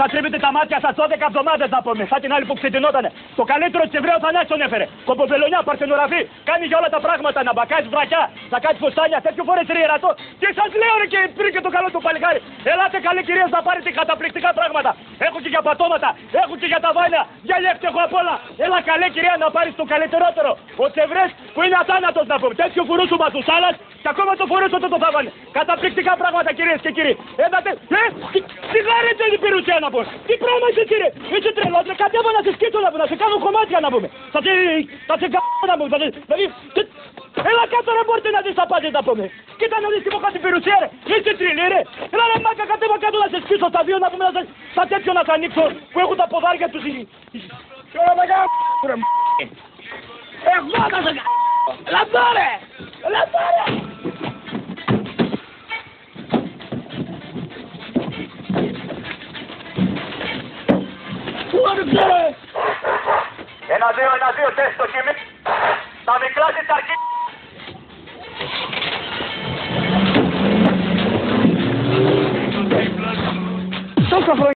Θα τρίβετε τα μάτια σας 12 εβδομάδες να πούμε. Σαν την άλλη που ξετινότανε. Το καλύτερο της Εβραίου Θανάση τον έφερε. Κομποβελονιά, παρθενογραφή. Κάνει για όλα τα πράγματα. Να μπακάζει βρακιά, να κάνει φωστάνια. Τέτοιο φορές ρε ερατό. Και σας λέω ρε και πριν και το καλό του παλικάρι. Ελάτε καλή κυρίες να πάρετε καταπληκτικά πράγματα. Έχω και για πατώματα, έχω και για τα βάνια. Για λεφτή έχω απ' όλα. Έλα καλή κυρία να πάρεις το καλύτερότερο. Ο Τσεβρές που είναι αθάνατος να πούμε. Τέτοιο φουρούσου μαθουσάλας και ακόμα το φορούσου το θάβανε. Καταπληκτικά πράγματα κυρίες και κύριοι. Έδατε, σιγάρι είναι η περιουσία να πούμε. Τι πράγμα είσαι κύριε, είσαι τρελός, κατέβα να σε σκίσω να πούμε, να σε κάνω κομμάτια να πούμε. Θα σε κάνω να πούμε, δηλαδή, έλα κάτω ρε μπορείτε να δεις τα πάντα να πούμε. Κοίτα να δεις τι μου κάνει την περιουσία ρε, είσαι τριλή ρε. Έλα ρε μάκα κατέβα κάτω να σε σκίσω στα δύο να πούμε, στα τέτοιο να σε ανοίξω που έχουν τα ποδάρια τους. Έλα να κάνω ρε εγώ θα σε κάνω. Έλα τώρα, έλα τώρα. Ένα, δύο, τεστ το χειμώνα. Τα μικρά της αρχή.